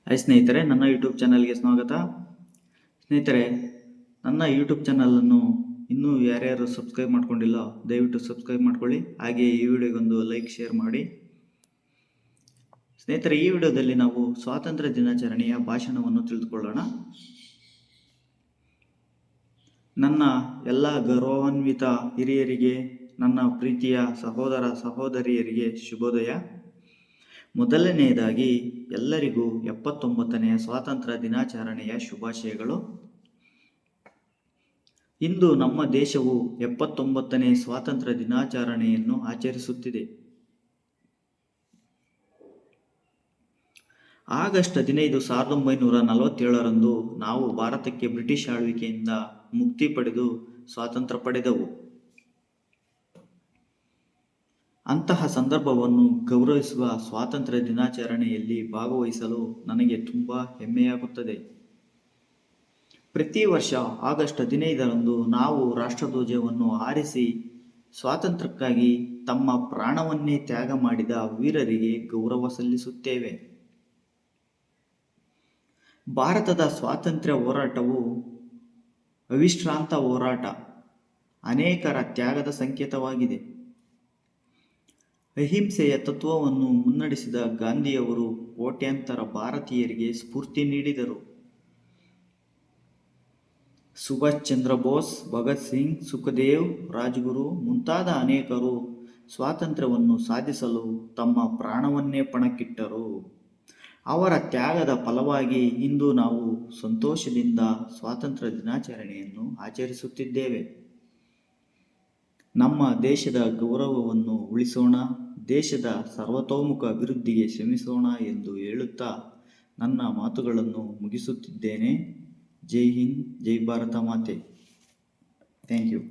Hi ಸ್ನೇಹಿತರೆ, ನನ್ನ YouTube ಚಾನಲ್ಗೆ ಸ್ವಾಗತ. ಸ್ನೇಹಿತರೆ, ನನ್ನ ಯೂಟ್ಯೂಬ್ ಚಾನಲನ್ನು ಇನ್ನೂ ಯಾರ್ಯಾರು ಸಬ್ಸ್ಕ್ರೈಬ್ ಮಾಡ್ಕೊಂಡಿಲ್ಲ ದಯವಿಟ್ಟು ಸಬ್ಸ್ಕ್ರೈಬ್ ಮಾಡ್ಕೊಳ್ಳಿ. ಹಾಗೆ ಈ ವಿಡಿಯೋಗೊಂದು ಲೈಕ್ ಶೇರ್ ಮಾಡಿ. ಸ್ನೇಹಿತರೆ, ಈ ವಿಡಿಯೋದಲ್ಲಿ ನಾವು ಸ್ವಾತಂತ್ರ್ಯ ದಿನಾಚರಣೆಯ ಭಾಷಣವನ್ನು ತಿಳಿದುಕೊಳ್ಳೋಣ. ನನ್ನ ಎಲ್ಲ ಗೌರವಾನ್ವಿತ ಹಿರಿಯರಿಗೆ, ನನ್ನ ಪ್ರೀತಿಯ ಸಹೋದರ ಸಹೋದರಿಯರಿಗೆ ಶುಭೋದಯ. ಮೊದಲನೆಯದಾಗಿ ಎಲ್ಲರಿಗೂ 79ನೇ ಸ್ವಾತಂತ್ರ್ಯ ದಿನಾಚರಣೆಯ ಶುಭಾಶಯಗಳು. ಇಂದು ನಮ್ಮ ದೇಶವು 79ನೇ ಸ್ವಾತಂತ್ರ್ಯ ದಿನಾಚರಣೆಯನ್ನು ಆಚರಿಸುತ್ತಿದೆ. ಆಗಸ್ಟ್ 15, 1947ರಂದು ನಾವು ಭಾರತಕ್ಕೆ ಬ್ರಿಟಿಷ್ ಆಳ್ವಿಕೆಯಿಂದ ಮುಕ್ತಿ ಪಡೆದು ಸ್ವಾತಂತ್ರ್ಯ ಪಡೆದೆವು. ಅಂತಹ ಸಂದರ್ಭವನ್ನು ಗೌರವಿಸುವ ಸ್ವಾತಂತ್ರ್ಯ ದಿನಾಚರಣೆಯಲ್ಲಿ ಭಾಗವಹಿಸಲು ನನಗೆ ತುಂಬ ಹೆಮ್ಮೆಯಾಗುತ್ತದೆ. ಪ್ರತಿ ವರ್ಷ ಆಗಸ್ಟ್ 15ರಂದು ನಾವು ರಾಷ್ಟ್ರಧ್ವಜವನ್ನು ಹಾರಿಸಿ ಸ್ವಾತಂತ್ರ್ಯಕ್ಕಾಗಿ ತಮ್ಮ ಪ್ರಾಣವನ್ನೇ ತ್ಯಾಗ ಮಾಡಿದ ವೀರರಿಗೆ ಗೌರವ ಸಲ್ಲಿಸುತ್ತೇವೆ. ಭಾರತದ ಸ್ವಾತಂತ್ರ್ಯ ಹೋರಾಟವು ಅವಿಶ್ರಾಂತ ಹೋರಾಟ, ಅನೇಕರ ತ್ಯಾಗದ ಸಂಕೇತವಾಗಿದೆ. ಅಹಿಂಸೆಯ ತತ್ವವನ್ನು ಮುನ್ನಡೆಸಿದ ಗಾಂಧಿಯವರು ಕೋಟ್ಯಾಂತರ ಭಾರತೀಯರಿಗೆ ಸ್ಫೂರ್ತಿ ನೀಡಿದರು. ಸುಭಾಷ್ ಚಂದ್ರ ಬೋಸ್, ಭಗತ್ ಸಿಂಗ್, ಸುಖದೇವ್, ರಾಜ್ಗುರು ಮುಂತಾದ ಅನೇಕರು ಸ್ವಾತಂತ್ರ್ಯವನ್ನು ಸಾಧಿಸಲು ತಮ್ಮ ಪ್ರಾಣವನ್ನೇ ಪಣಕ್ಕಿಟ್ಟರು. ಅವರ ತ್ಯಾಗದ ಫಲವಾಗಿ ಇಂದು ನಾವು ಸಂತೋಷದಿಂದ ಸ್ವಾತಂತ್ರ್ಯ ದಿನಾಚರಣೆಯನ್ನು ಆಚರಿಸುತ್ತಿದ್ದೇವೆ. ನಮ್ಮ ದೇಶದ ಗೌರವವನ್ನು ಉಳಿಸೋಣ, ದೇಶದ ಸರ್ವತೋಮುಖ ಅಭಿವೃದ್ಧಿಗೆ ಶ್ರಮಿಸೋಣ ಎಂದು ಹೇಳುತ್ತಾ ನನ್ನ ಮಾತುಗಳನ್ನು ಮುಗಿಸುತ್ತಿದ್ದೇನೆ. ಜೈ ಹಿಂದ್, ಜೈ ಭಾರತ ಮಾತೆ. Thank you.